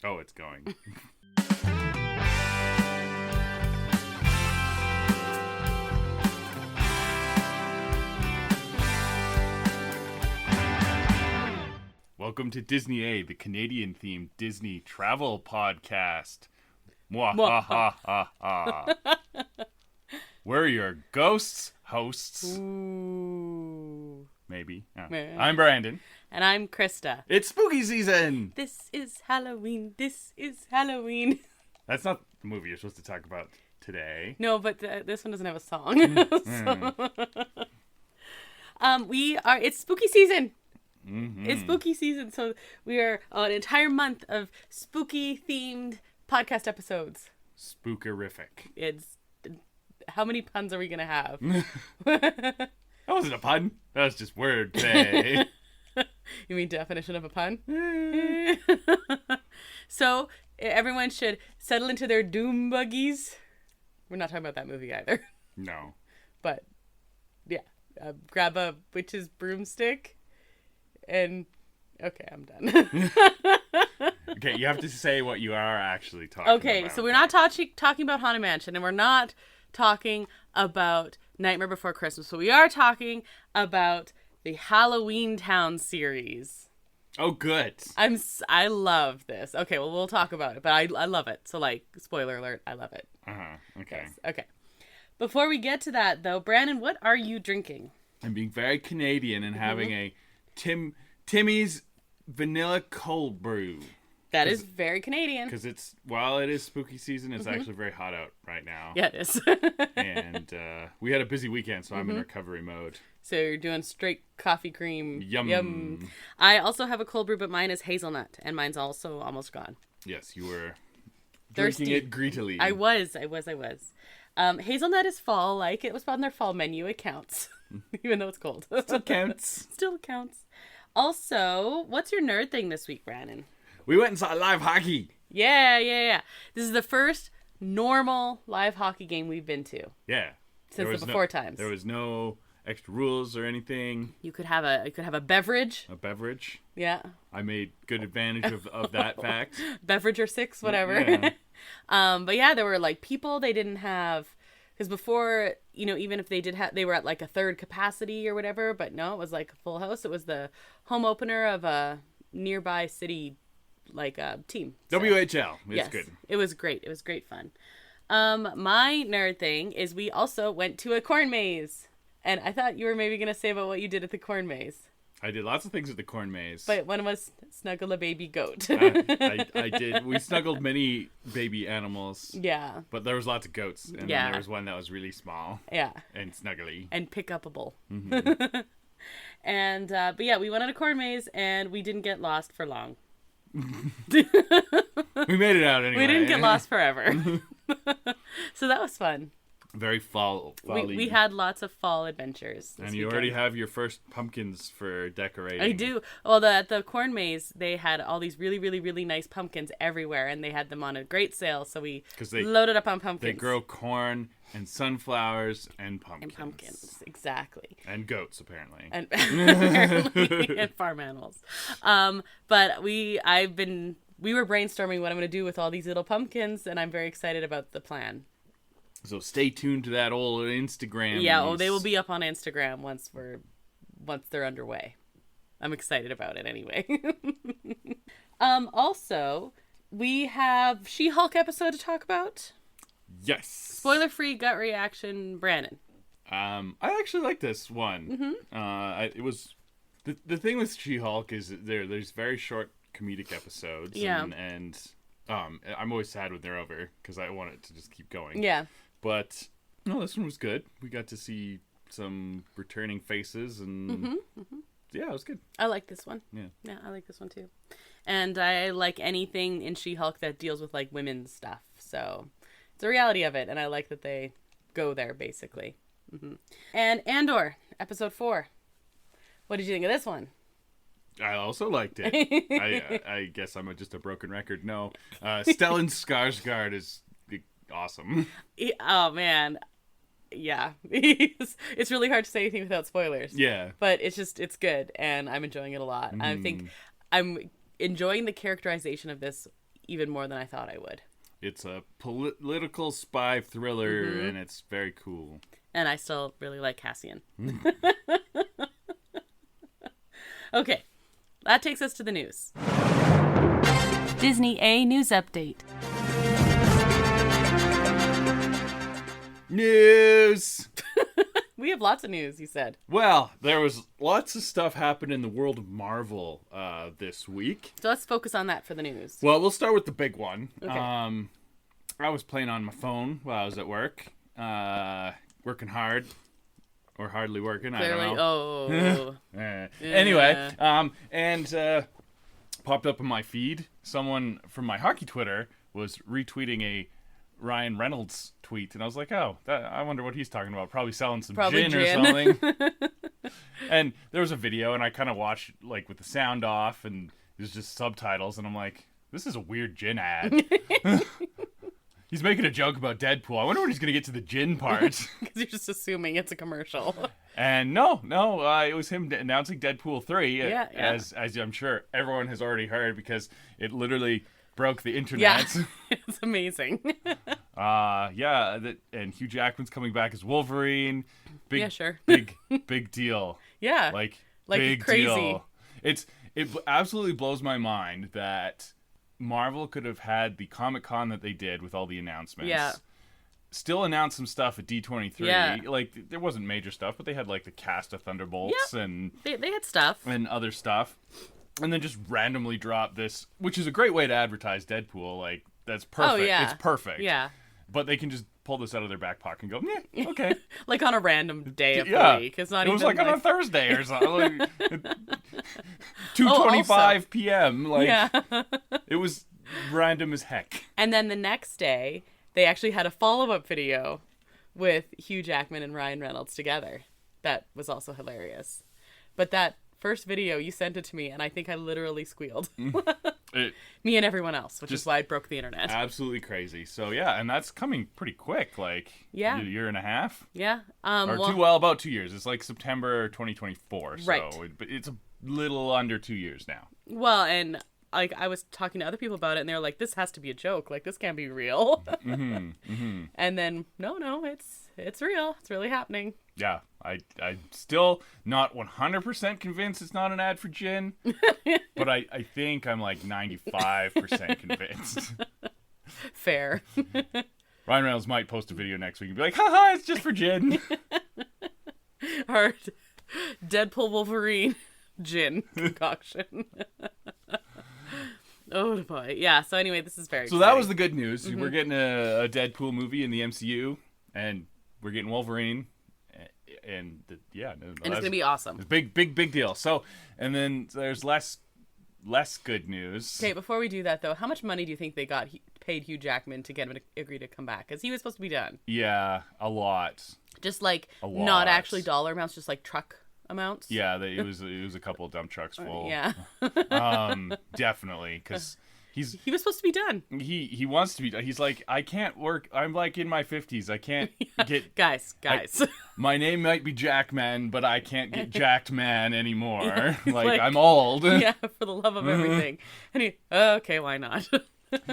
Oh, it's going. Welcome to Disney A, the Canadian-themed Disney travel podcast. Mwahaha. We're your ghosts hosts. Ooh. Maybe. Oh. I'm Brandon. And I'm Krysta. It's spooky season! This is Halloween. This is Halloween. That's not the movie you're supposed to talk about today. No, but this one doesn't have a song. It's spooky season. Mm-hmm. It's spooky season, so we are an entire month of spooky-themed podcast episodes. Spookerific. It's... How many puns are we going to have? That wasn't a pun. That was just wordplay. You mean definition of a pun? So, everyone should settle into their doom buggies. We're not talking about that movie either. No. But, yeah. Grab a witch's broomstick. And, okay, I'm done. Okay, you have to say what you are actually talking about. Okay, so we're not talking about Haunted Mansion, and we're not talking about Nightmare Before Christmas. So we are talking about the Halloweentown series. Oh, good. I love this. Okay, well, we'll talk about it, but I love it. So, like, spoiler alert, I love it. Okay. Yes. Okay. Before we get to that, though, Brandon, what are you drinking? I'm being very Canadian and having a Timmy's vanilla cold brew. That is very Canadian. Because while it is spooky season, it's actually very hot out right now. Yeah, it is. And we had a busy weekend, so I'm in recovery mode. So you're doing straight coffee cream. Yum. I also have a cold brew, but mine is hazelnut, and mine's also almost gone. Yes, you were Thirsty. drinking it greedily. I was. Hazelnut is fall, like it was on their fall menu. It counts, even though it's cold. Still counts. Still counts. Also, what's your nerd thing this week, Brandon? We went and saw live hockey. Yeah. This is the first normal live hockey game we've been to. Yeah. Since the before times. There was no extra rules or anything. You could have a beverage. A beverage. Yeah. I made good advantage of that fact. Beverage or 6, whatever. Yeah. But yeah, there were like people they didn't have, because before, even if they did have, they were at like a third capacity or whatever, but no, it was like a full house. It was the home opener of a nearby city, like a team. So, WHL. It's good. It was great. It was great fun. My nerd thing is we also went to a corn maze. And I thought you were maybe going to say about what you did at the corn maze. I did lots of things at the corn maze. But one was snuggle a baby goat. I did. We snuggled many baby animals. Yeah. But there was lots of goats. And then there was one that was really small. Yeah. And snuggly. And pick-upable. Mm-hmm. And, but yeah, we went on a corn maze and we didn't get lost for long. We made it out anyway. We didn't get lost forever. So that was fun. Very fall. We had lots of fall adventures. And you already have your first pumpkins for decorating. I do. Well, at the corn maze, they had all these really, really, really nice pumpkins everywhere, and they had them on a great sale, so we loaded up on pumpkins. They grow corn and sunflowers and pumpkins. And pumpkins, exactly. And goats, apparently. And apparently, and farm animals. But we were brainstorming what I'm going to do with all these little pumpkins, and I'm very excited about the plan. So stay tuned to that old Instagram. Yeah, they will be up on Instagram once they're underway. I'm excited about it anyway. Also, we have She-Hulk episode to talk about. Yes. Spoiler-free gut reaction, Brandon. I actually like this one. Mm-hmm. It was the thing with She-Hulk is that there's very short comedic episodes. Yeah. And I'm always sad when they're over because I want it to just keep going. Yeah. But no, this one was good. We got to see some returning faces, and yeah, it was good. I like this one. Yeah, I like this one too. And I like anything in She-Hulk that deals with like women's stuff. So it's a reality of it, and I like that they go there basically. And Andor episode 4. What did you think of this one? I also liked it. I guess I'm just a broken record. No, Stellan Skarsgård is awesome. Oh man, yeah. It's really hard to say anything without spoilers. Yeah, but it's good, and I'm enjoying it a lot. I think I'm enjoying the characterization of this even more than I thought I would. It's a political spy thriller, and it's very cool. And I still really like Cassian. Okay, that takes us to the news. Disney A News Update. News! We have lots of news, you said. Well, there was lots of stuff happened in the world of Marvel this week. So let's focus on that for the news. Well, we'll start with the big one. Okay. I was playing on my phone while I was at work, working hard, or hardly working, Clearly, I don't know. Yeah. Anyway, and popped up in my feed, someone from my hockey Twitter was retweeting a Ryan Reynolds tweet, and I was like, oh, I wonder what he's talking about. Probably selling some gin or something. And there was a video, and I kind of watched like with the sound off, and there's just subtitles, and I'm like, this is a weird gin ad. He's making a joke about Deadpool. I wonder when he's going to get to the gin part. Because you're just assuming it's a commercial. And no, it was him announcing Deadpool 3, as I'm sure everyone has already heard, because it literally broke the internet. Yeah, it's amazing. And Hugh Jackman's coming back as Wolverine. Yeah, sure. big deal. Yeah. Like big crazy. deal. It absolutely blows my mind that Marvel could have had the Comic-Con that they did with all the announcements. Yeah. Still announced some stuff at D23. Yeah. Like, there wasn't major stuff, but they had, like, the cast of Thunderbolts and... They had stuff. And other stuff. And then just randomly drop this, which is a great way to advertise Deadpool. Like, that's perfect. Oh, yeah. It's perfect. Yeah. But they can just pull this out of their back pocket and go, yeah, okay. Like on a random day of the week. It's not it even was like on a Thursday or something. Like, 2:25 p.m. Like, yeah. It was random as heck. And then the next day, they actually had a follow-up video with Hugh Jackman and Ryan Reynolds together. That was also hilarious. But that first video, you sent it to me, and I think I literally squealed. Me and everyone else, which is why it broke the internet. Absolutely crazy. So, yeah, and that's coming pretty quick. Like, a year and a half? Yeah. About 2 years. It's like September 2024. So right. But it's a little under 2 years now. Well, and... like I was talking to other people about it, and they were like, "This has to be a joke. Like this can't be real." And then no, it's real. It's really happening. Yeah, I'm still not 100% convinced it's not an ad for gin, but I think I'm like 95% convinced. Fair. Ryan Reynolds might post a video next week and be like, "Haha, it's just for gin." Or Deadpool Wolverine gin concoction. Oh boy, yeah. So anyway, this is very. So that was the good news. We're getting a Deadpool movie in the MCU, and we're getting Wolverine, and it's gonna be awesome. It's big deal. So, and then there's less good news. Okay, before we do that though, how much money do you think they paid Hugh Jackman to get him to agree to come back? Because he was supposed to be done. Yeah, a lot. Just like not actually dollar amounts, just like truck amounts. Yeah, it was a couple of dump trucks full. Yeah. Definitely, because he was supposed to be done. He wants to be done. He's like, I can't work. I'm like in my 50s. I can't get guys. My name might be Jackman, but I can't get Jacked Man anymore. like I'm old. Yeah, for the love of everything. And okay, why not?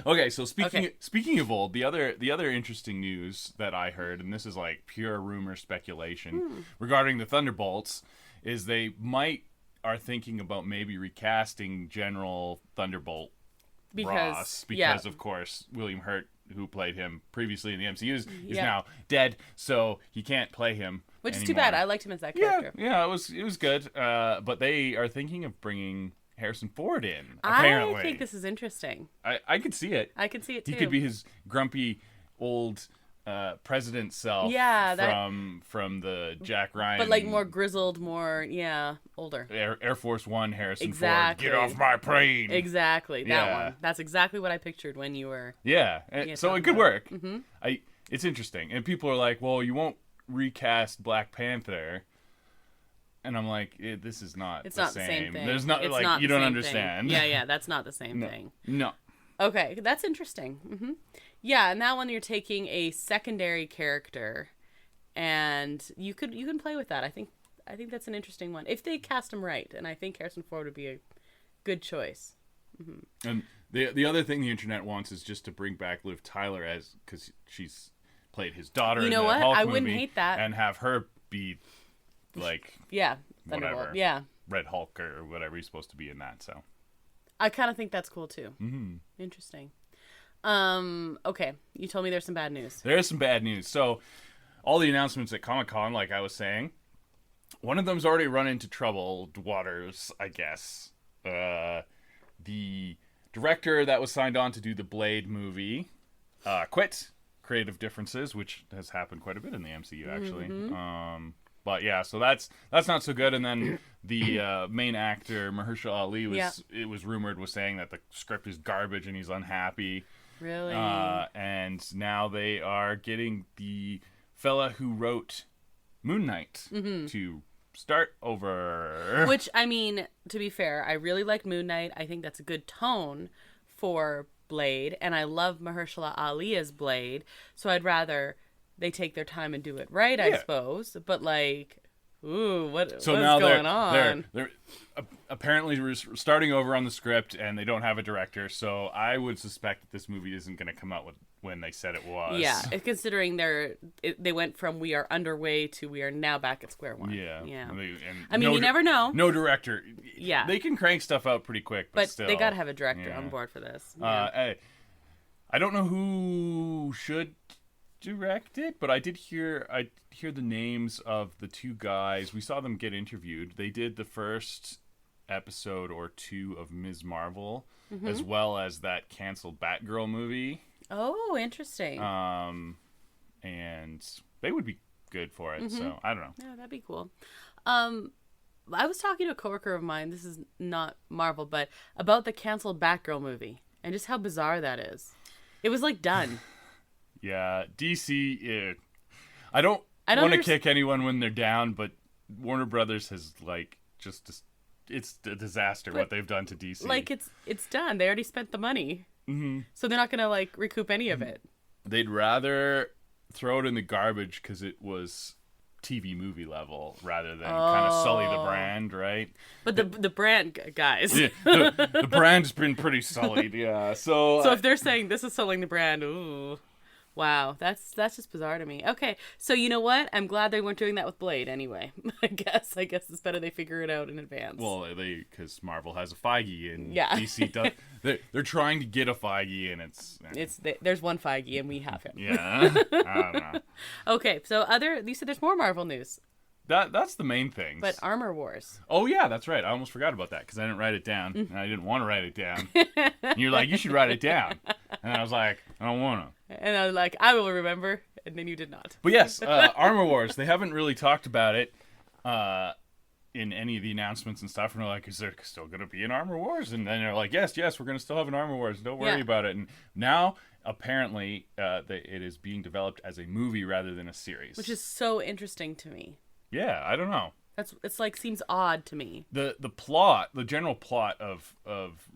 Okay, so speaking of old, the other interesting news that I heard, and this is like pure rumor speculation regarding the Thunderbolts, is they are thinking about maybe recasting General Thunderbolt Ross because of course William Hurt, who played him previously in the MCU, is now dead, so he can't play him. Which is too bad. I liked him as that character. Yeah, it was good. But they are thinking of bringing Harrison Ford in, apparently. I think this is interesting. I could see it. I could see it too. He could be his grumpy old president self from the Jack Ryan. But like more grizzled, more, older. Air Force One Harrison Ford. Get off my plane. Exactly, that one. That's exactly what I pictured when you were... Yeah, so it could work. Mm-hmm. It's interesting. And people are like, well, you won't recast Black Panther. And I'm like, this is not the same thing. There's not, you don't understand. Yeah, that's not the same thing. No. Okay, that's interesting. Mm-hmm. Yeah, and that one you're taking a secondary character, and you can play with that. I think that's an interesting one if they cast him right, and I think Harrison Ford would be a good choice. Mm-hmm. And The other thing the internet wants is just to bring back Liv Tyler because she's played his daughter in the Hulk I movie, wouldn't hate that. and have her be like whatever, yeah, Red Hulk or whatever he's supposed to be in that. So I kind of think that's cool too. mm-hmm. Interesting. Okay, you told me there's some bad news. There is some bad news. So all the announcements at Comic-Con, like I was saying, one of them's already run into troubled waters, I guess. The director that was signed on to do the Blade movie quit. Creative differences, which has happened quite a bit in the MCU, actually. Mm-hmm. But yeah, so that's not so good. And then the main actor Mahershala Ali it was rumored was saying that the script is garbage and he's unhappy. Really? And now they are getting the fella who wrote Moon Knight to start over. Which, I mean, to be fair, I really like Moon Knight. I think that's a good tone for Blade, and I love Mahershala Ali as Blade, so I'd rather they take their time and do it right, I suppose. But like, what's going on? They're apparently apparently starting over on the script, and they don't have a director, so I would suspect that this movie isn't going to come out when they said it was. Yeah, considering they went from we are underway to we are now back at square one. Yeah. I mean, you never know. No director. Yeah. They can crank stuff out pretty quick, but still. They got to have a director on board for this. Yeah. I don't know who should direct it, but I did hear the names of the two guys. We saw them get interviewed. They did the first episode or two of Ms. Marvel, as well as that canceled Batgirl movie. Oh, interesting. And they would be good for it, so I don't know. Yeah, that'd be cool. I was talking to a coworker of mine, this is not Marvel, but about the canceled Batgirl movie, and just how bizarre that is. It was, like, done. Yeah, DC, I don't want to kick anyone when they're down, but Warner Brothers has, like, it's a disaster what they've done to DC. Like, it's done. They already spent the money. Mm-hmm. So they're not going to, like, recoup any of it. They'd rather throw it in the garbage because it was TV movie level rather than kind of sully the brand, right? But the brand, guys. Yeah, the brand's been pretty sullied, yeah. So if they're saying this is sullying the brand, ooh. Wow, that's just bizarre to me. Okay, so you know what? I'm glad they weren't doing that with Blade anyway. I guess it's better they figure it out in advance. Well, because Marvel has a Feige and DC does. They're trying to get a Feige, and there's one Feige and we have him. Yeah, I don't know. Okay, so you said there's more Marvel news. That's the main thing. But Armor Wars. Oh yeah, that's right. I almost forgot about that because I didn't write it down, and I didn't want to write it down. And you're like, you should write it down, and I was like, I don't want to. And I was like, I will remember, and then you did not. But yes, Armor Wars. They haven't really talked about it in any of the announcements and stuff. And they're like, is there still going to be an Armor Wars? And then they're like, yes, we're going to still have an Armor Wars. Don't worry about it. And now, apparently, it is being developed as a movie rather than a series. Which is so interesting to me. Yeah, I don't know. It's like seems odd to me. The general plot of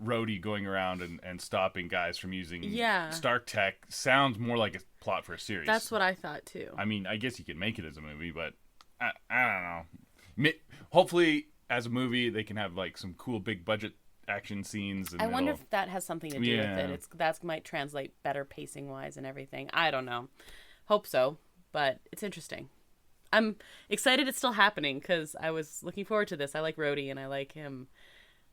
Rhodey going around and stopping guys from using Stark tech sounds more like a plot for a series. That's what I thought too. I mean, I guess you could make it as a movie, but I don't know. Hopefully, as a movie, they can have like some cool big budget action scenes. And I wonder if that has something to do with it. That might translate better pacing wise and everything. I don't know. Hope so, but it's interesting. I'm excited it's still happening because I was looking forward to this. I like Rhodey and I like him.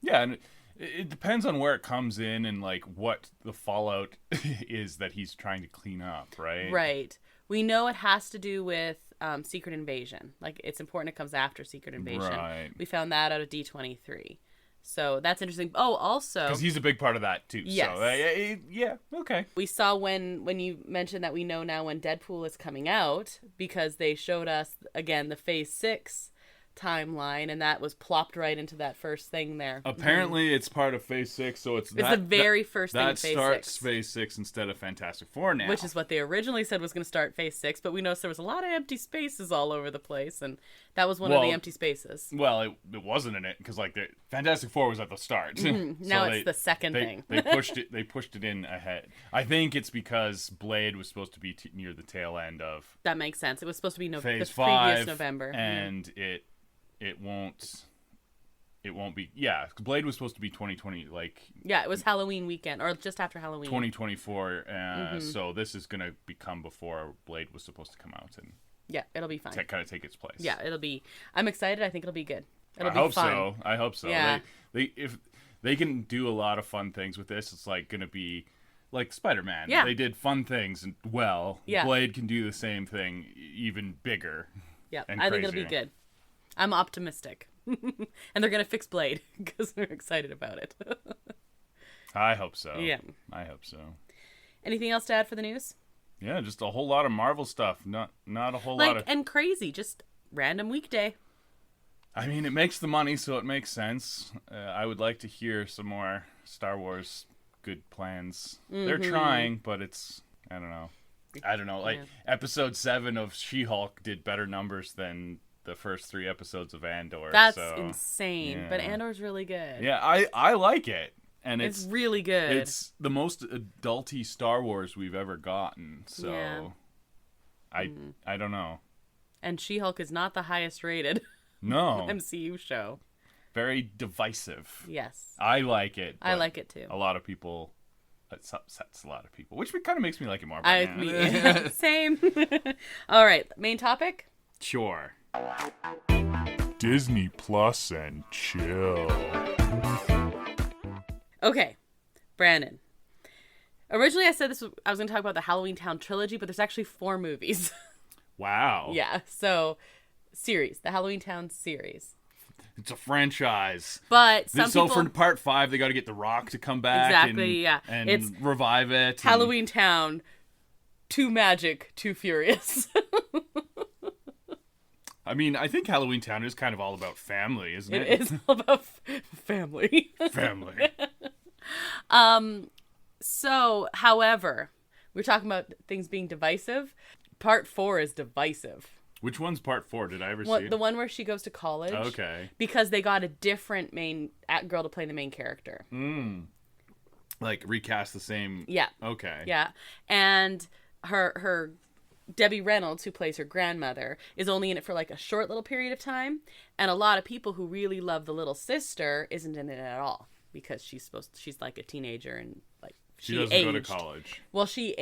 Yeah, and it depends on where it comes in and like what the fallout is that he's trying to clean up, right? Right. We know it has to do with Secret Invasion. Like it's important it comes after Secret Invasion. Right. We found that out of D23. So that's interesting. Oh, also... because he's a big part of that, too. Yes. So, yeah, okay. We saw when you mentioned that we know now when Deadpool is coming out, because they showed us, again, the Phase 6 timeline, and that was plopped right into that first thing there. Apparently, it's part of Phase 6, so it's the very first thing in Phase 6. That starts Phase 6 instead of Fantastic Four now. Which is what they originally said was going to start Phase 6, but we noticed there was a lot of empty spaces all over the place, and that was one of the empty spaces. Well, it wasn't in it, because like Fantastic Four was at the start. Mm-hmm. Now it's the second thing. They pushed it in ahead. I think it's because Blade was supposed to be near the tail end of... That makes sense. It was supposed to be Phase the 5, previous November. And it won't... it won't be. Yeah, Blade was supposed to be 2020, like Yeah, it was Halloween weekend, or just after Halloween. 2024. So this is gonna become before Blade was supposed to come out and Yeah, it'll be fine. kind of take its place. Yeah, it'll be. I'm excited. I think it'll be good. It'll I be hope fun. so. I hope so. Yeah. They if they can do a lot of fun things with this, it's like gonna be like Spider-Man. Yeah. They did fun things and well. Yeah. Blade can do the same thing, even bigger. Yeah, and I think it'll crazier. be good. I'm optimistic. And they're going to fix Blade because they're excited about it. I hope so. Yeah. I hope so. Anything else to add for the news? Yeah, just a whole lot of Marvel stuff. Not a whole lot of. And crazy, just random weekday. I mean, it makes the money, so it makes sense. I would like to hear some more Star Wars good plans. They're trying, but it's I don't know. Like episode 7 of She-Hulk did better numbers than the first 3 episodes of Andor. That's so, insane. yeah. But Andor's really good. Yeah, I like it, and It's really good. It's the most adulty Star Wars we've ever gotten. So, Yeah. I don't know. And She-Hulk is not the highest rated No, MCU show. very divisive. Yes. I like it. I but like it too. A lot of people. It upsets a lot of people, which kind of makes me like it more. Same. All right, main topic. Sure. Disney Plus and chill. Okay, Brandon. Originally, I said I was going to talk about the Halloweentown trilogy, but there's actually 4 movies. Wow. Yeah, so series, the Halloweentown series. It's a franchise. But some so people... for part 5, they got to get The Rock to come back. Exactly, yeah. And It's revive it. Halloweentown, Too Magic, Too Furious. I mean, I think Halloweentown is kind of all about family, isn't it? It is all about family. Family. So, however, we're talking about things being divisive. Part 4 is divisive. Which one's part 4? Did I ever see it? The one where she goes to college. Okay. Because they got a different main girl to play the main character. Like recast the same. Yeah. Okay. Yeah. And her Debbie Reynolds, who plays her grandmother, is only in it for like a short little period of time. And a lot of people who really love the little sister isn't in it at all because she's like a teenager and like She doesn't aged. go to college. Well, she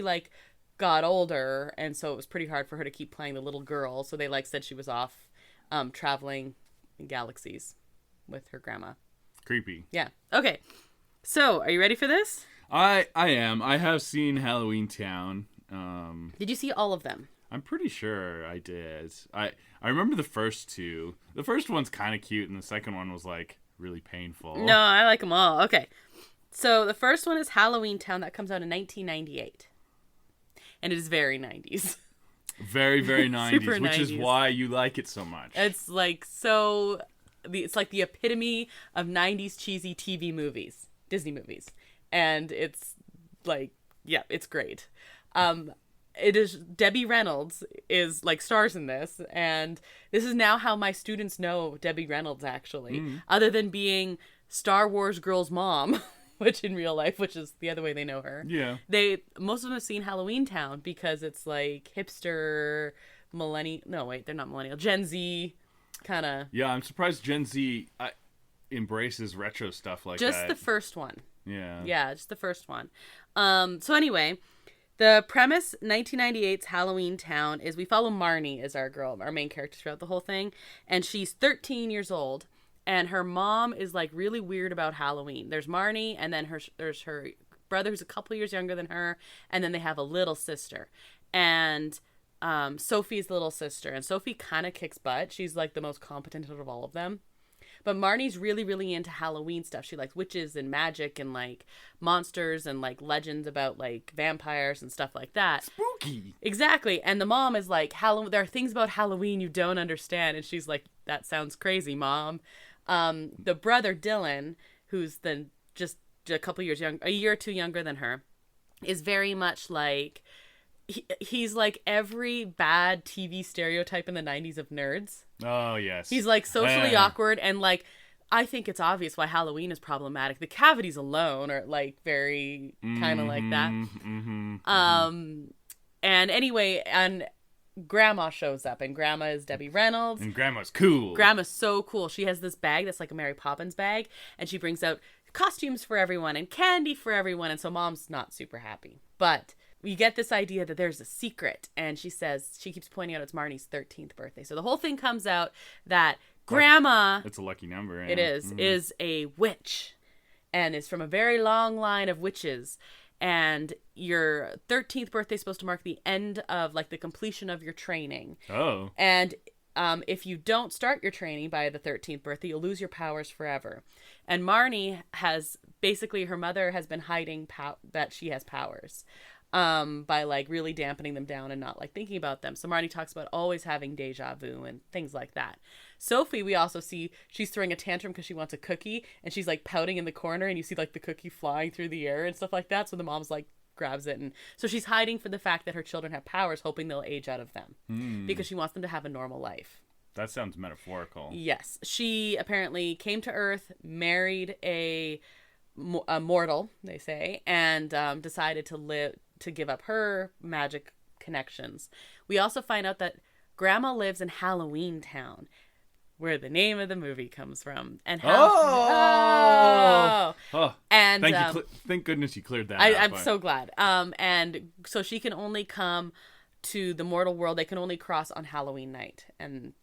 like got older, and so it was pretty hard for her to keep playing the little girl. So they said she was off traveling in galaxies with her grandma. Creepy. Yeah. Okay. So, are you ready for this? I am. I have seen Halloweentown. Did you see all of them? I'm pretty sure I did. I remember the first 2. The first one's kind of cute, and the second one was like really painful. No, I like them all. Okay. So the first one is Halloweentown that comes out in 1998. And it is very 90s. Very, very 90s, Super which is 90s. why you like it so much. It's like it's like the epitome of 90s cheesy TV movies, Disney movies. And it's like, yeah, it's great. It is Debbie Reynolds is like stars in this, and this is now how my students know Debbie Reynolds actually, other than being Star Wars girl's mom, which in real life, which is the other way they know her. Yeah. Most of them have seen Halloweentown because it's like hipster millennial. No, wait, they're not millennial. Gen Z kind of. Yeah, I'm surprised Gen Z embraces retro stuff like that. Just the first one. Yeah. Yeah, just the first one. So anyway, the premise, 1998's Halloweentown, is we follow Marnie as our main character throughout the whole thing. And she's 13 years old. And her mom is like really weird about Halloween. There's Marnie, and then there's her brother who's a couple years younger than her. And then they have a little sister. And Sophie's the little sister. And Sophie kind of kicks butt. She's like the most competent of all of them. But Marnie's really, really into Halloween stuff. She likes witches and magic and like monsters and like legends about like vampires and stuff like that. Spooky. Exactly. And the mom is like, there are things about Halloween you don't understand. And she's like, that sounds crazy, Mom. The brother, Dylan, who's just a couple years young, a year or two younger than her, is very much like, he's like every bad TV stereotype in the 90s of nerds. Oh, yes. He's like socially awkward, and like I think it's obvious why Halloween is problematic. The cavities alone are like very kind of like that. And anyway, and Grandma shows up, and Grandma is Debbie Reynolds. And Grandma's cool. Grandma's so cool. She has this bag that's like a Mary Poppins bag, and she brings out costumes for everyone and candy for everyone, and so Mom's not super happy. But we get this idea that there's a secret, and she keeps pointing out it's Marnie's 13th birthday. So the whole thing comes out that Grandma... It's a lucky number. Yeah. It is a witch, and is from a very long line of witches. And your 13th birthday is supposed to mark the end of, like, the completion of your training. Oh. And if you don't start your training by the 13th birthday, you'll lose your powers forever. And Marnie has, basically, her mother has been hiding that she has powers by, like, really dampening them down and not, like, thinking about them. So Marnie talks about always having deja vu and things like that. Sophie, we also see, she's throwing a tantrum because she wants a cookie, and she's, like, pouting in the corner, and you see, like, the cookie flying through the air and stuff like that. So the mom's, like, grabs it. And so she's hiding for the fact that her children have powers, hoping they'll age out of them because she wants them to have a normal life. That sounds metaphorical. Yes. She apparently came to Earth, married a mortal, they say, and decided to give up her magic connections. We also find out that Grandma lives in Halloweentown, where the name of the movie comes from. And and thank goodness you cleared that up. I'm so glad. And so she can only come to the mortal world. They can only cross on Halloween night, and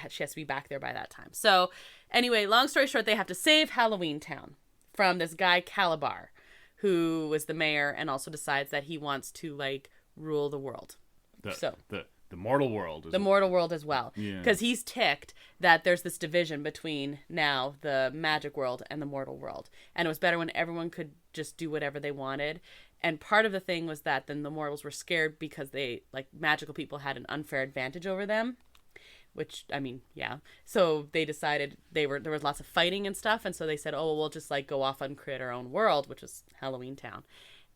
she has to be back there by that time. So anyway, long story short, they have to save Halloweentown from this guy Calabar, who was the mayor and also decides that he wants to, like, rule the world. The mortal world. The mortal world as well. Yeah. Because he's ticked that there's this division between now the magic world and the mortal world. And it was better when everyone could just do whatever they wanted. And part of the thing was that then the mortals were scared because they, like, magical people had an unfair advantage over them. Which, I mean, yeah. So they decided there was lots of fighting and stuff. And so they said, oh, well, we'll just, like, go off and create our own world, which was Halloweentown.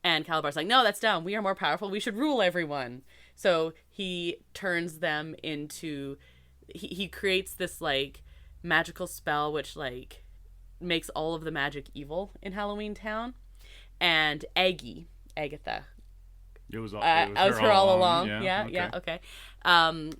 And Calabar's like, no, that's dumb. We are more powerful. We should rule everyone. So he turns them into... He creates this, like, magical spell which, like, makes all of the magic evil in Halloweentown. And Agatha. It was her all along. Yeah, okay.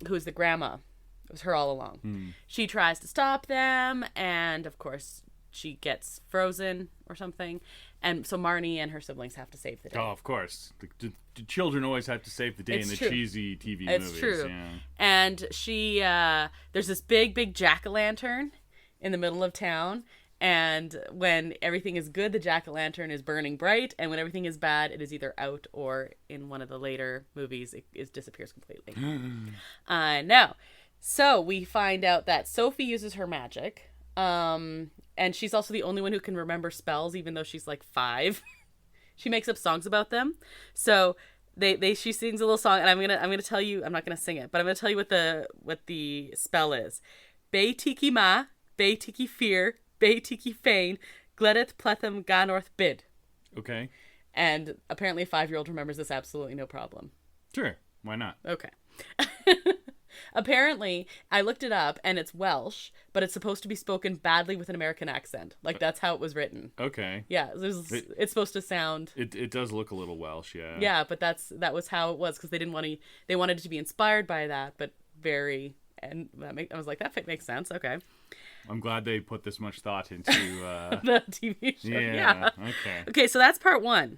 Who's the grandma. It was her all along. She tries to stop them, and, of course, she gets frozen or something. And so Marnie and her siblings have to save the day. Oh, of course. The children always have to save the day in the cheesy TV movies. It's true. Yeah. And she, there's this big jack-o'-lantern in the middle of town. And when everything is good, the jack-o'-lantern is burning bright. And when everything is bad, it is either out or in one of the later movies, it disappears completely. No. So we find out that Sophie uses her magic. And she's also the only one who can remember spells, even though she's like 5. She makes up songs about them. So she sings a little song, and I'm gonna tell you. I'm not gonna sing it, but I'm gonna tell you what the spell is. Be tiki ma, be tiki fear, be tiki fein, gledeth pletham ganorth bid. Okay. And apparently a 5-year-old remembers this absolutely no problem. Sure. Why not? Okay. Apparently, I looked it up, and it's Welsh, but it's supposed to be spoken badly with an American accent. Like, that's how it was written. Okay. Yeah, it's supposed to sound... It does look a little Welsh, yeah. Yeah, but that was how it was, because they wanted it to be inspired by that, but very... And I was like, that makes sense, okay. I'm glad they put this much thought into... the TV show, yeah. Okay. Okay, so that's part 1.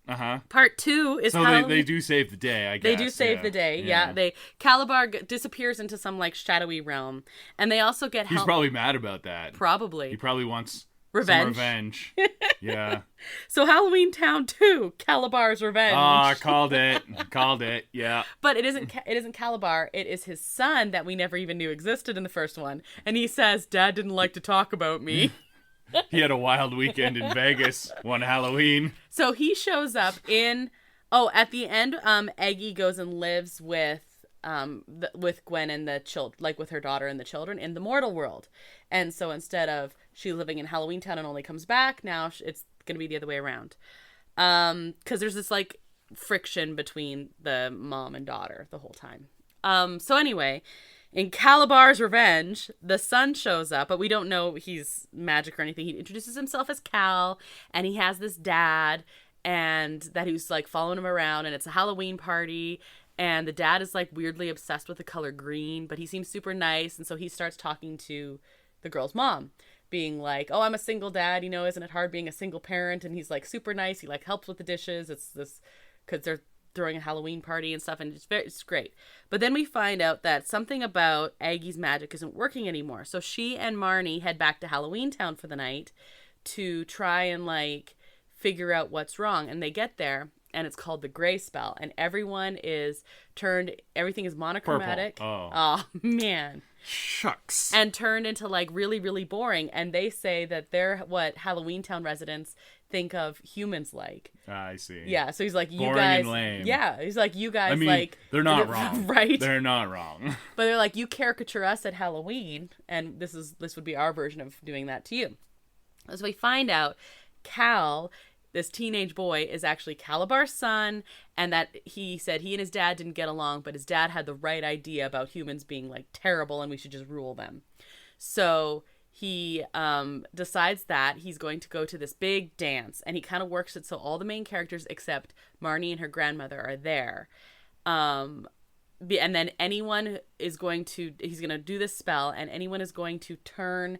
Uh-huh. Part 2 is so they do save the day, I guess. They do save the day, yeah. Calabar disappears into some, like, shadowy realm, and they also get help. He's probably mad about that. Probably. He probably wants revenge. Some revenge. Yeah. So Halloweentown 2, Calabar's Revenge. Ah, called it, yeah. But it isn't Calabar, it is his son that we never even knew existed in the first one, and he says, Dad didn't like to talk about me. He had a wild weekend in Vegas one Halloween. So he shows up at the end, Eggie goes and lives with Gwen and the children, like with her daughter and the children in the mortal world. And so instead of she living in Halloweentown and only comes back, now it's going to be the other way around. Because there's this, like, friction between the mom and daughter the whole time. So anyway... In Calabar's Revenge, the son shows up, but we don't know he's magic or anything. He introduces himself as Cal, and he has this dad, and that who's, like, following him around, and it's a Halloween party, And the dad is like weirdly obsessed with the color green, but he seems super nice. And so he starts talking to the girl's mom, being like, oh, I'm a single dad, you know, isn't it hard being a single parent? And he's like super nice. He like helps with the dishes. It's this, because they're throwing a Halloween party and stuff, and it's great. But then we find out that something about Aggie's magic isn't working anymore. So she and Marnie head back to Halloweentown for the night to try and like figure out what's wrong. And they get there, and it's called the gray spell, and everyone is everything is monochromatic. Purple. Oh man. Shucks. And turned into like really, really boring. And they say that they're what Halloweentown residents think of humans like. I see. Yeah, so he's like, you boring guys. And lame. Yeah, he's like, you guys, I mean, like. they're not wrong. Right? They're not wrong. But they're like, you caricature us at Halloween, and this would be our version of doing that to you. So we find out Cal, this teenage boy, is actually Calabar's son, and that he said he and his dad didn't get along, but his dad had the right idea about humans being like terrible and we should just rule them. So he decides that he's going to go to this big dance, and he kind of works it so all the main characters except Marnie and her grandmother are there. And then he's going to do this spell, and anyone is going to turn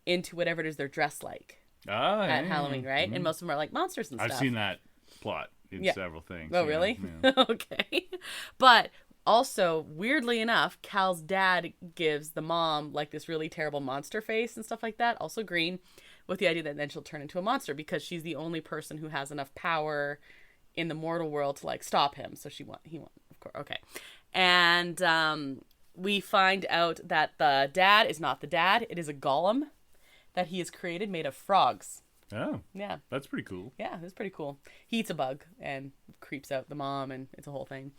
into whatever it is they're dressed like. At Halloween, right? And most of them are like monsters and stuff. I've seen that plot in several things. Oh, really? Yeah. Okay. But also, weirdly enough, Cal's dad gives the mom like this really terrible monster face and stuff like that, also green, with the idea that then she'll turn into a monster because she's the only person who has enough power in the mortal world to like stop him. So he won, of course. Okay. And we find out that the dad is not the dad. It is a golem that he has created made of frogs. Oh. Yeah. That's pretty cool. Yeah, it's pretty cool. He eats a bug and creeps out the mom, and it's a whole thing.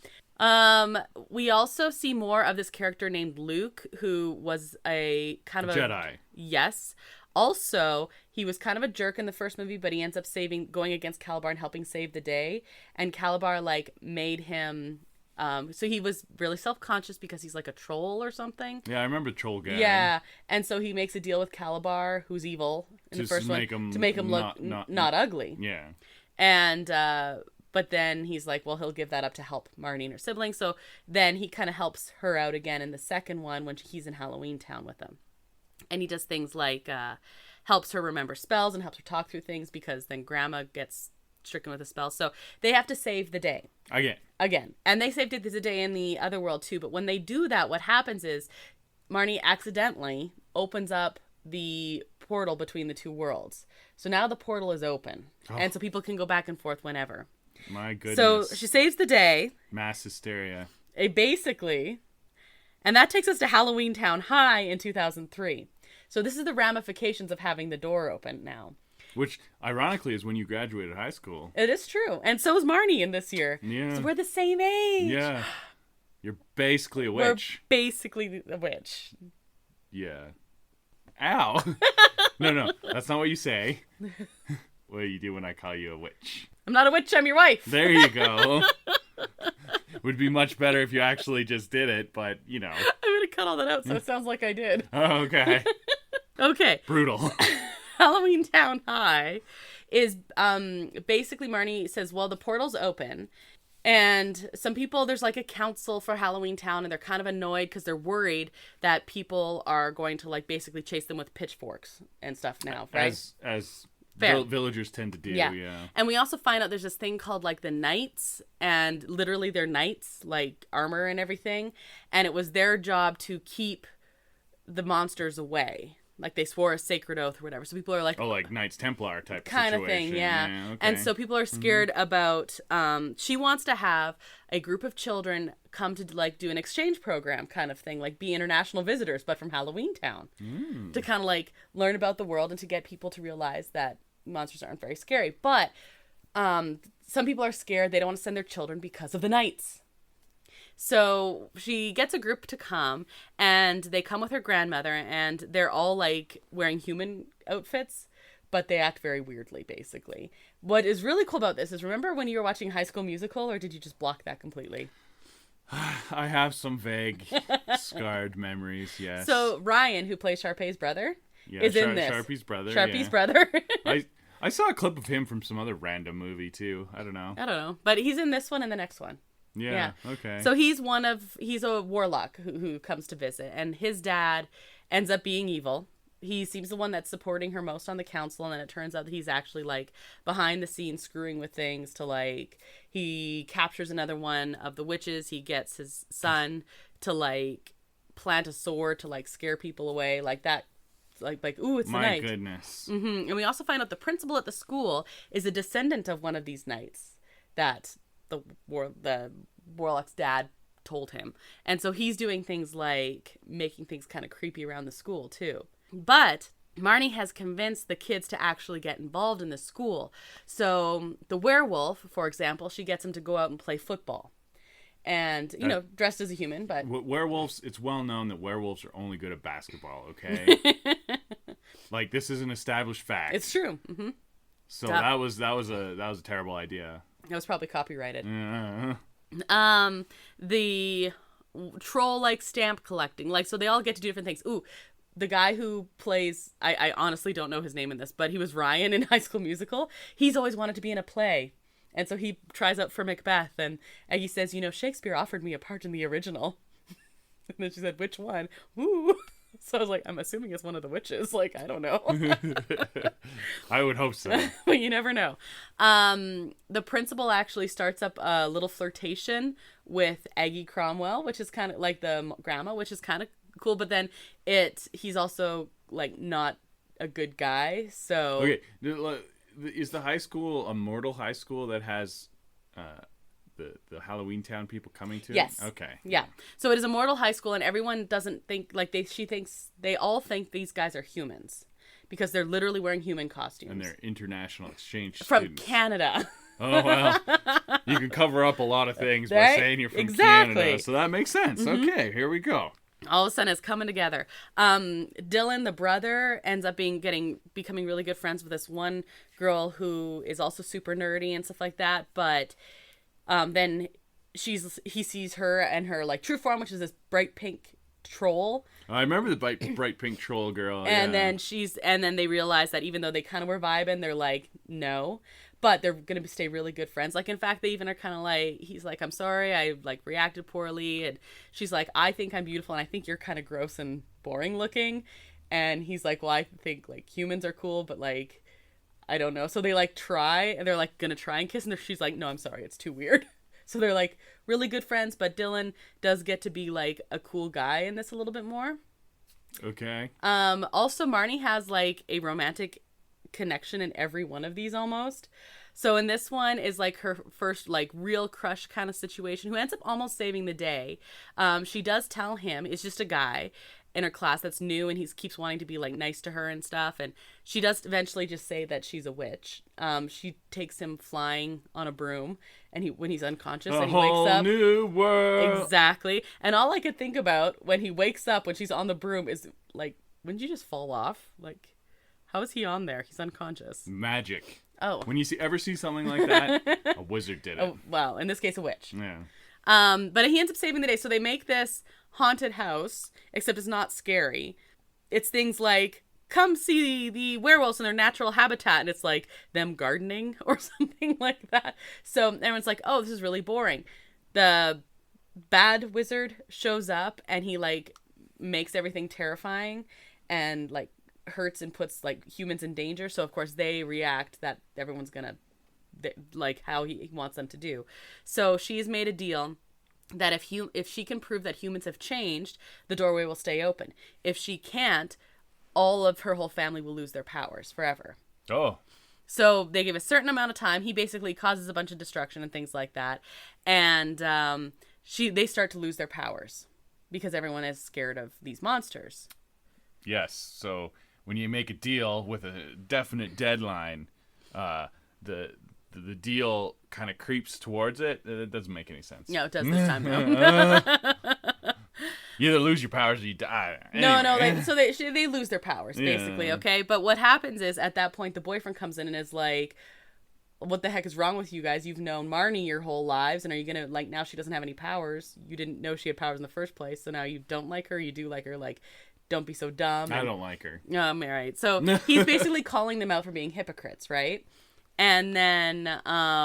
We also see more of this character named Luke, who was a kind of a Jedi. Yes. Also, he was kind of a jerk in the first movie, but he ends up going against Calabar and helping save the day. And Calabar like made him. So he was really self-conscious because he's like a troll or something. Yeah, I remember Troll Guy. Yeah, and so he makes a deal with Calabar, who's evil in the first one, to make him look not ugly. Yeah. And but then he's like, well, he'll give that up to help Marnie and her siblings. So then he kind of helps her out again in the second one when he's in Halloweentown with them. And he does things like helps her remember spells and helps her talk through things because then Grandma gets stricken with a spell. So they have to save the day. Again. And they saved it the day in the other world too. But when they do that, what happens is Marnie accidentally opens up the portal between the two worlds. So now the portal is open. Oh. And so people can go back and forth whenever. My goodness. So she saves the day. Mass hysteria. Basically. And that takes us to Halloweentown High in 2003. So this is the ramifications of having the door open now. Which, ironically, is when you graduated high school. It is true. And so is Marnie in this year. Yeah. So we're the same age. Yeah. You're basically a witch. We're basically a witch. Yeah. Ow. No. That's not what you say. What do you do when I call you a witch? I'm not a witch, I'm your wife. There you go. Would be much better if you actually just did it, but, you know. I'm going to cut all that out so it sounds like I did. Oh, okay. Okay. Brutal. Halloweentown High is basically Marnie says, well, the portal's open. And some people, there's like a council for Halloweentown, and they're kind of annoyed because they're worried that people are going to like basically chase them with pitchforks and stuff now, right? As Fair. Villagers tend to do, yeah. And we also find out there's this thing called like the Knights, and literally they're knights, like armor and everything. And it was their job to keep the monsters away. Like they swore a sacred oath or whatever. So people are like... Oh, like Knights Templar type kind situation. Of thing, yeah. Okay. And so people are scared about... she wants to have a group of children come to like do an exchange program kind of thing. Like be international visitors, but from Halloweentown. To kind of like learn about the world and to get people to realize that monsters aren't very scary. But some people are scared. They don't want to send their children because of the Knights. So she gets a group to come, and they come with her grandmother, and they're all like wearing human outfits, but they act very weirdly, basically. What is really cool about this is, remember when you were watching High School Musical, or did you just block that completely? I have some vague, scarred memories, yes. So Ryan, who plays Sharpay's brother, is in this. Sharpie's brother. Sharpie's brother. I saw a clip of him from some other random movie, too. I don't know. But he's in this one and the next one. Yeah. Okay. So he's a warlock who comes to visit, and his dad ends up being evil. He seems the one that's supporting her most on the council, and then it turns out that he's actually like behind the scenes screwing with things to like he captures another one of the witches. He gets his son to like plant a sword to like scare people away, like that. Like ooh, it's the night. My goodness. And we also find out the principal at the school is a descendant of one of these knights that the warlock's dad told him. And so he's doing things like making things kind of creepy around the school too. But Marnie has convinced the kids to actually get involved in the school. So the werewolf, for example, she gets him to go out and play football. And, you know, dressed as a human, but... Werewolves, it's well known that werewolves are only good at basketball, okay? Like, this is an established fact. It's true. Mm-hmm. So that was a terrible idea. It was probably copyrighted. Uh-huh. The troll like stamp collecting, like, so they all get to do different things. Ooh, the guy who plays, I honestly don't know his name in this, but he was Ryan in High School Musical. He's always wanted to be in a play, and so he tries out for Macbeth, and Aggie says, you know, Shakespeare offered me a part in the original. And then she said, which one? Ooh. So I was like, I'm assuming it's one of the witches. Like, I don't know. I would hope so. But you never know. The principal actually starts up a little flirtation with Aggie Cromwell, which is kind of like the grandma, which is kind of cool. But then he's also like not a good guy. So okay, is the high school a mortal high school that has the Halloweentown people coming to? Yes. Okay. Yeah. So it is a mortal high school, and everyone doesn't think like they all think these guys are humans because they're literally wearing human costumes. And they're international exchange from students. Canada. Oh, well. You can cover up a lot of things by Right? saying you're from Exactly. Canada. So that makes sense. Mm-hmm. Okay, here we go. All of a sudden it's coming together. Dylan, the brother, ends up becoming really good friends with this one girl who is also super nerdy and stuff like that. But then he sees her and her like true form, which is this bright pink troll. I remember the bright pink troll girl. And yeah. then they realize that even though they kind of were vibing, they're like, no. But they're going to stay really good friends. Like, in fact, they even are kind of like, he's like, I'm sorry, I, like, reacted poorly. And she's like, I think I'm beautiful, and I think you're kind of gross and boring looking. And he's like, well, I think, like, humans are cool, but, like, I don't know. So they, like, try, and they're, like, going to try and kiss, and she's like, no, I'm sorry, it's too weird. So they're, like, really good friends, but Dylan does get to be, like, a cool guy in this a little bit more. Okay. Also, Marnie has, like, a romantic connection in every one of these almost. So in this one is like her first like real crush kind of situation who ends up almost saving the day. She does tell him it's just a guy in her class that's new, and he keeps wanting to be like nice to her and stuff, and she does eventually just say that she's a witch. She takes him flying on a broom, and when he's unconscious and he wakes up, new world. Exactly. And all I could think about when he wakes up when she's on the broom is like, wouldn't you just fall off? Like, how is he on there? He's unconscious. Magic. Oh. When you ever see something like that, a wizard did it. Oh, well, in this case, a witch. Yeah. But he ends up saving the day. So they make this haunted house, except it's not scary. It's things like, come see the werewolves in their natural habitat. And it's like them gardening or something like that. So everyone's like, oh, this is really boring. The bad wizard shows up and he like makes everything terrifying and like hurts and puts like humans in danger. So of course they react that everyone's gonna like how he wants them to do. So she's made a deal that if she can prove that humans have changed, the doorway will stay open. If she can't, all of her whole family will lose their powers forever. Oh. So they give a certain amount of time. He basically causes a bunch of destruction and things like that. And they start to lose their powers because everyone is scared of these monsters. Yes. So when you make a deal with a definite deadline, the deal kind of creeps towards it. It doesn't make any sense. No, it does this time. No. You either lose your powers or you die. Anyway. No. They lose their powers basically. Yeah. Okay, but what happens is at that point the boyfriend comes in and is like, "What the heck is wrong with you guys? You've known Marnie your whole lives, and are you gonna like now she doesn't have any powers? You didn't know she had powers in the first place, so now you don't like her. You do like her. Like, don't be so dumb." I don't like her. All right. So he's basically calling them out for being hypocrites, right? And then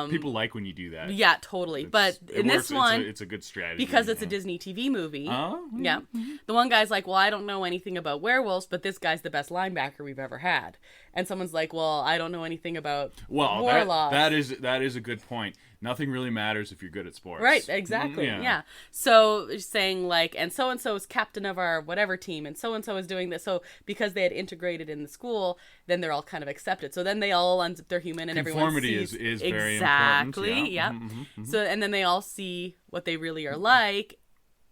people like when you do that. Yeah, totally. But in works. This one, it's a good strategy because it's a Disney TV movie. Oh, yeah. The one guy's like, well, I don't know anything about werewolves, but this guy's the best linebacker we've ever had. And someone's like, well, I don't know anything about warlocks. that is a good point. Nothing really matters if you're good at sports. Right, exactly. Yeah. So saying like, and so is captain of our whatever team, and so is doing this. So because they had integrated in the school, then they're all kind of accepted. So then they all they're human, and conformity everyone sees is very exactly. important. Yeah. So and then they all see what they really are like,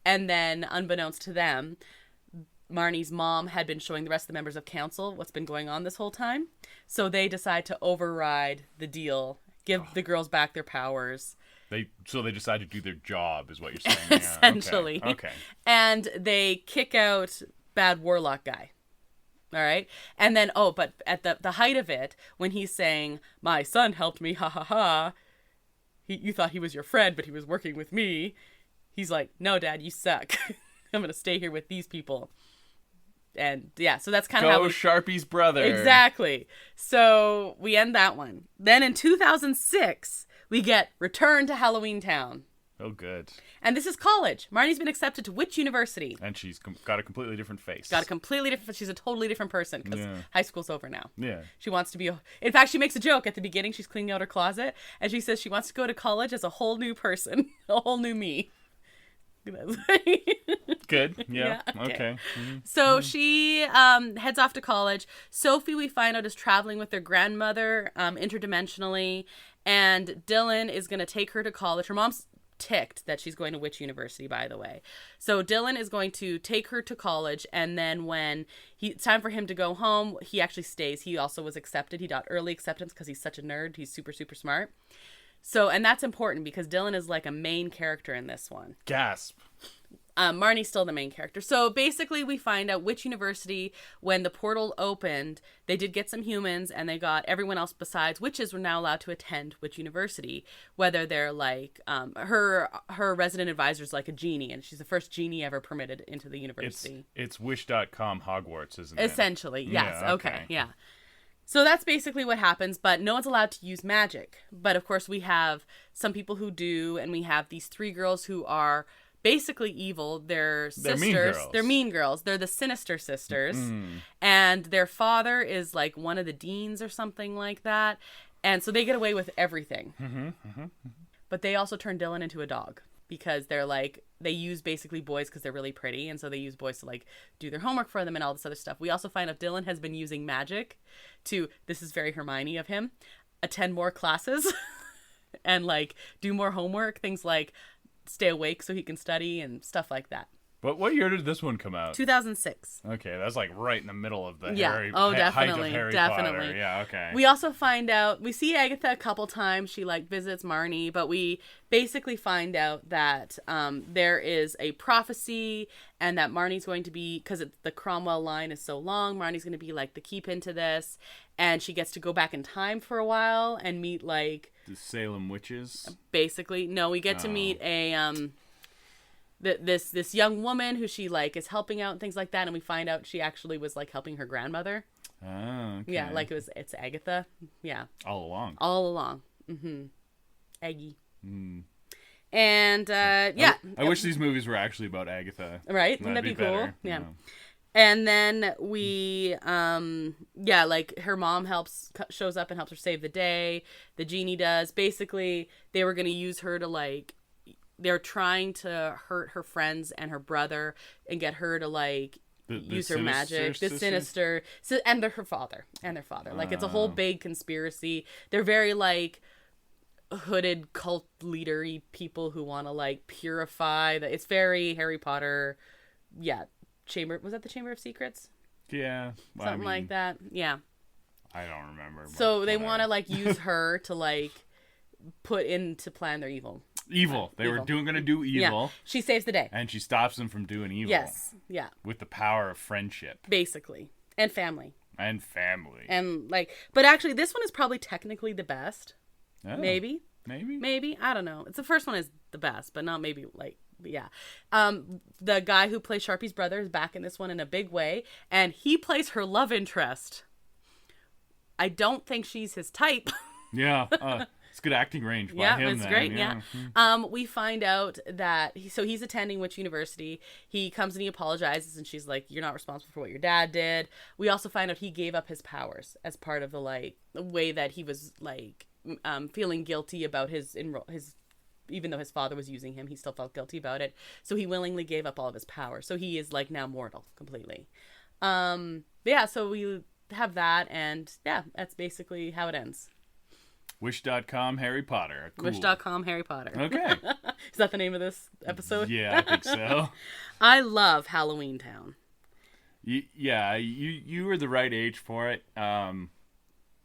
and then unbeknownst to them, Marnie's mom had been showing the rest of the members of council what's been going on this whole time. So they decide to override the deal. Give the girls back their powers. They decide to do their job, is what you're saying. Essentially. Yeah, okay. And they kick out bad warlock guy. All right. And then, but at the height of it, when he's saying, my son helped me, ha ha ha. You thought he was your friend, but he was working with me. He's like, no, Dad, you suck. I'm going to stay here with these people. And yeah, so that's kind of how Sharpie's brother. Exactly. So we end that one. Then in 2006, we get Return to Halloweentown. Oh, good. And this is college. Marnie's been accepted to which university? And she's got a completely different face. She's a totally different person because high school's over now. Yeah. She wants to be, in fact, she makes a joke at the beginning. She's cleaning out her closet and she says she wants to go to college as a whole new person, a whole new me. Good. Yeah. Okay. Mm-hmm. So she heads off to college. Sophie, we find out, is traveling with their grandmother interdimensionally, and Dylan is going to take her to college. Her mom's ticked that she's going to which university, by the way. So Dylan is going to take her to college, and then when it's time for him to go home, he actually stays. He also was accepted. He got early acceptance because he's such a nerd. He's super, super smart. So, and that's important because Dylan is like a main character in this one. Gasp. Marnie's still the main character. So basically we find out which university, when the portal opened, they did get some humans and they got everyone else besides witches were now allowed to attend which university. Whether they're like, her resident advisor is like a genie, and she's the first genie ever permitted into the university. It's wish.com Hogwarts, isn't it? Essentially, yes. Yeah, okay, yeah. So that's basically what happens, but no one's allowed to use magic. But of course we have some people who do, and we have these three girls who are basically evil. They're sisters. They're mean girls. They're the Sinister Sisters. And their father is like one of the deans or something like that. And so they get away with everything. But they also turn Dylan into a dog. Because they're like, they use basically boys because they're really pretty. And so they use boys to like do their homework for them and all this other stuff. We also find out Dylan has been using magic to, this is very Hermione of him, attend more classes and like do more homework. Things like stay awake so he can study and stuff like that. But what year did this one come out? 2006. Okay, that's like right in the middle of the height of definitely. Harry Potter. Yeah, okay. We also find out, we see Agatha a couple times. She like visits Marnie, but we basically find out that there is a prophecy and that Marnie's going to be, because the Cromwell line is so long, Marnie's going to be like the keep-in to this, and she gets to go back in time for a while and meet like... the Salem witches? Basically. No, we get to meet a... This young woman who she like is helping out and things like that, and we find out she actually was like helping her grandmother. Oh, okay. Yeah, like it's Agatha. Yeah. All along. Aggie. And yeah. I wish these movies were actually about Agatha. Right? Wouldn't that be cool? Better, Yeah. And then we, like her mom shows up and helps her save the day. The genie does. Basically, they were going to use her to like, they're trying to hurt her friends and her brother and get her to like use her magic. The Sinister, and her father. Like it's a whole big conspiracy. They're very like hooded cult leadery people who want to like purify. It's very Harry Potter. Yeah, was that the Chamber of Secrets? Yeah, something like that. Yeah, I don't remember. So they want to like use her to like put in to plan their evil. They were going to do evil. Yeah. She saves the day. And she stops them from doing evil. Yes. Yeah. With the power of friendship. Basically. And family. And like, but actually this one is probably technically the best. Oh, Maybe. I don't know. It's the first one is the best, but not maybe like, yeah. The guy who plays Sharpie's brother is back in this one in a big way. And he plays her love interest. I don't think she's his type. Yeah. It's good acting range by Yeah, him. it's then. great. Yeah. We find out that he's attending which university. He comes and he apologizes, and she's like, "You're not responsible for what your dad did." We also find out he gave up his powers as part of the way that he was feeling guilty about his even though his father was using him, he still felt guilty about it. So he willingly gave up all of his power. So he is now mortal completely. Yeah. So we have that, and yeah, that's basically how it ends. Wish.com Harry Potter. Cool. Wish.com Harry Potter. Okay. Is that the name of this episode? Yeah, I think so. I love Halloweentown. Yeah, you were the right age for it.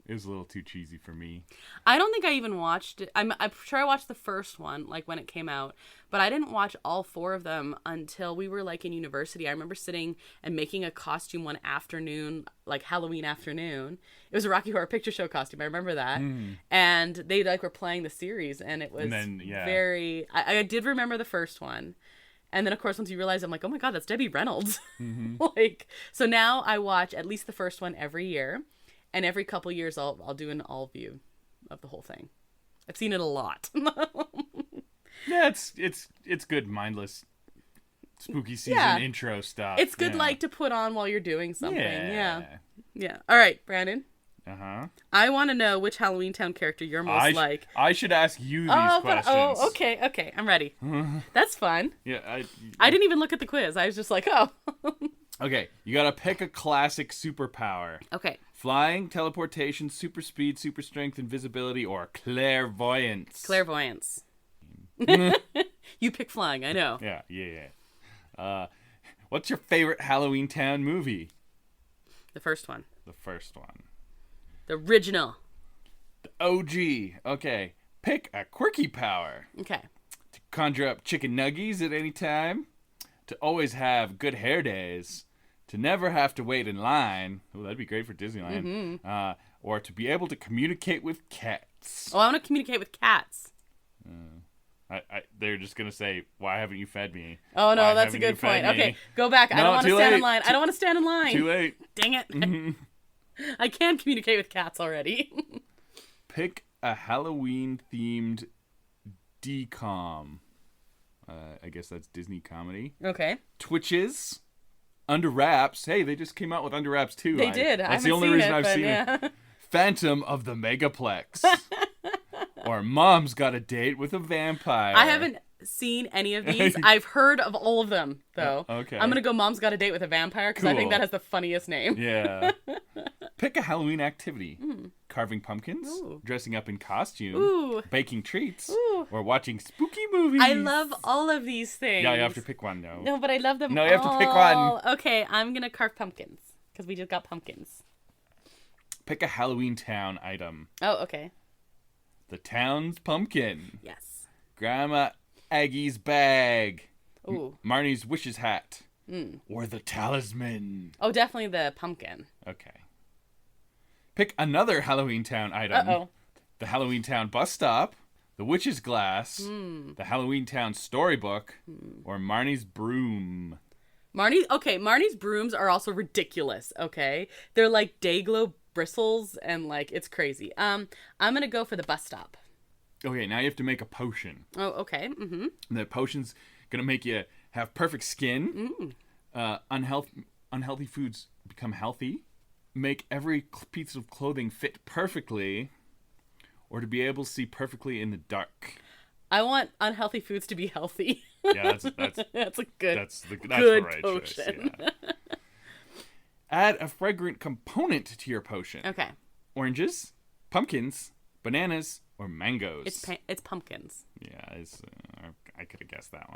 It was a little too cheesy for me. I don't think I even watched it. I'm sure I watched the first one, when it came out, but I didn't watch all 4 of them until we were in university. I remember sitting and making a costume one afternoon, Halloween afternoon. It was a Rocky Horror Picture Show costume. I remember that. And they were playing the series, and it was very. I did remember the first one. And then, of course, once you realize, I'm like, oh my God, that's Debbie Reynolds. So now I watch at least the first one every year. And every couple years, I'll do an all view of the whole thing. I've seen it a lot. Yeah, it's good, mindless, spooky season intro stuff. It's good, to put on while you're doing something. Yeah. All right, Brandon. I want to know which Halloweentown character you're most like. I should ask you these questions. Okay. I'm ready. That's fun. Yeah, I didn't even look at the quiz. I was just like, oh. Okay, you gotta pick a classic superpower. Okay. Flying, teleportation, super speed, super strength, invisibility, or clairvoyance. Clairvoyance. You pick flying, I know. Yeah. What's your favorite Halloweentown movie? The first one. The first one. The original. The OG. Okay. Pick a quirky power. Okay. To conjure up chicken nuggies at any time. To always have good hair days. To never have to wait in line. Oh, that'd be great for Disneyland. Or to be able to communicate with cats. Oh, I want to communicate with cats. They're just going to say, why haven't you fed me? Oh, no, that's a good point. Okay, go back. I don't want to stand in line. I don't want to stand in line. Too late. Dang it. I can communicate with cats already. Pick a Halloween-themed DCOM. I guess that's Disney comedy. Okay. Twitches. Under Wraps. Hey, they just came out with Under Wraps too. They did. That's the only reason I've seen it. Phantom of the Megaplex. Or Mom's Got a Date with a Vampire. I haven't seen any of these. I've heard of all of them, though. Okay. I'm going to go Mom's Got a Date with a Vampire because I think that has the funniest name. Yeah. Pick a Halloween activity. Carving pumpkins. Ooh. Dressing up in costume. Ooh. Baking treats. Ooh. Or watching spooky movies. I love all of these things. Yeah, you have to pick one, though. No, but I love them all. No, you have to pick one. Okay, I'm going to carve pumpkins because we just got pumpkins. Pick a Halloweentown item. Oh, okay. The town's pumpkin. Yes. Grandma Aggie's bag. Ooh. Marnie's wishes hat. Or the talisman. Oh, definitely the pumpkin. Okay. Pick another Halloweentown item. Uh-oh. The Halloweentown bus stop. The witch's glass. The Halloweentown storybook. Or Marnie's broom. Marnie's brooms are also ridiculous, okay? They're like day-glo bristles and it's crazy. I'm going to go for the bus stop. Okay, now you have to make a potion. Oh, okay. Mm-hmm. The potion's going to make you have perfect skin. Unhealthy foods become healthy. Make every piece of clothing fit perfectly. Or to be able to see perfectly in the dark. I want unhealthy foods to be healthy. Yeah, that's that's a good. That's the right potion. choice. Yeah. Add a fragrant component to your potion. Okay. Oranges, pumpkins, bananas, or mangoes. It's pumpkins. Yeah, I could have guessed that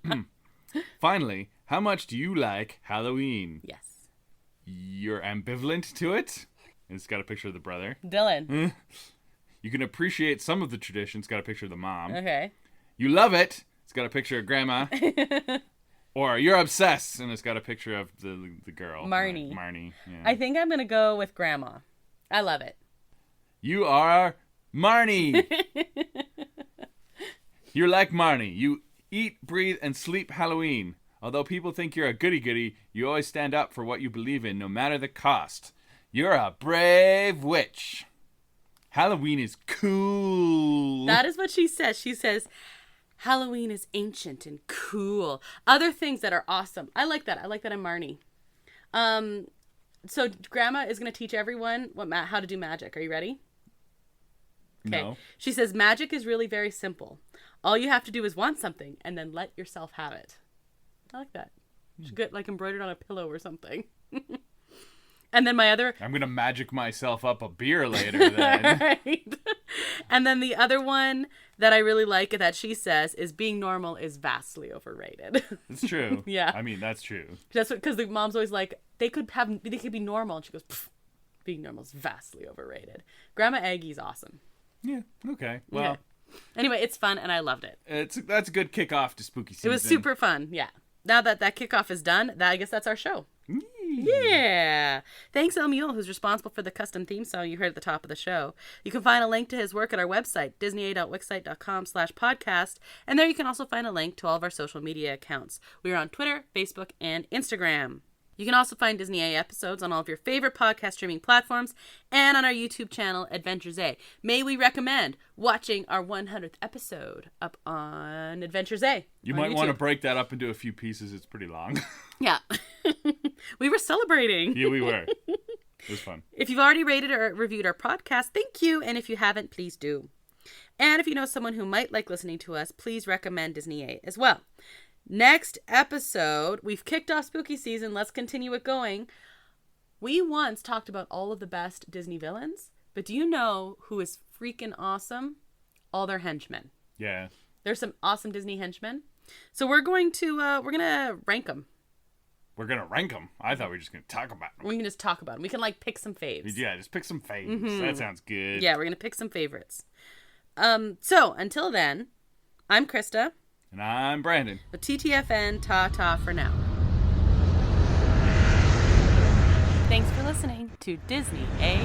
one. Finally, how much do you like Halloween? Yes. You're ambivalent to it? It's got a picture of the brother. Dylan. You can appreciate some of the traditions. Got a picture of the mom. Okay. You love it. It's got a picture of grandma. Or you're obsessed, and it's got a picture of the girl. Marnie. Marnie. Yeah. I think I'm going to go with grandma. I love it. You are Marnie. You're like Marnie. You eat, breathe, and sleep Halloween. Although people think you're a goody-goody, you always stand up for what you believe in, no matter the cost. You're a brave witch. Halloween is cool. That is what she says. She says, Halloween is ancient and cool. Other things that are awesome. I like that. I like that I'm Marnie. So Grandma is going to teach everyone how to do magic. Are you ready? Okay. No. She says, magic is really very simple. All you have to do is want something and then let yourself have it. I like that. Should get like embroidered on a pillow or something. And then my other... I'm going to magic myself up a beer later then. Right. And then the other one that I really like that she says is being normal is vastly overrated. It's true. Yeah. I mean, that's true. That's because the mom's always like, they could be normal. And she goes, being normal is vastly overrated. Grandma Aggie's awesome. Yeah. Okay. Well, anyway, it's fun and I loved it. That's a good kickoff to spooky season. It was super fun. Yeah. Now that kickoff is done, I guess that's our show. Yeah. Thanks, El Mule, who's responsible for the custom theme song you heard at the top of the show. You can find a link to his work at our website, disneya.wixsite.com/podcast. And there you can also find a link to all of our social media accounts. We are on Twitter, Facebook, and Instagram. You can also find Disney A episodes on all of your favorite podcast streaming platforms and on our YouTube channel, Adventures A. May we recommend watching our 100th episode up on Adventures A. You might want to break that up into a few pieces. It's pretty long. Yeah. We were celebrating. Yeah, we were. It was fun. If you've already rated or reviewed our podcast, thank you. And if you haven't, please do. And if you know someone who might like listening to us, please recommend Disney A as well. Next episode, we've kicked off spooky season. Let's continue it going. We once talked about all of the best Disney villains, but do you know who is freaking awesome? All their henchmen. Yeah. There's some awesome Disney henchmen. So we're going to rank them. We're going to rank them. I thought we were just going to talk about them. We can just talk about them. We can pick some faves. Yeah, just pick some faves. That sounds good. Yeah, we're going to pick some favorites. So until then, I'm Krysta. And I'm Brandon. The TTFN, ta-ta for now. Thanks for listening to Disney A.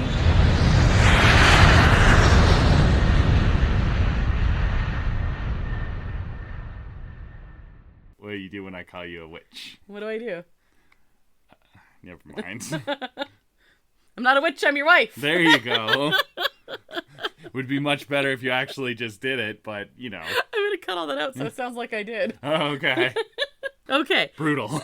What do you do when I call you a witch? What do I do? Never mind. I'm not a witch, I'm your wife. There you go. Would be much better if you actually just did it, but, you know. I'm going to cut all that out so it sounds like I did. Oh, okay. Okay. Brutal.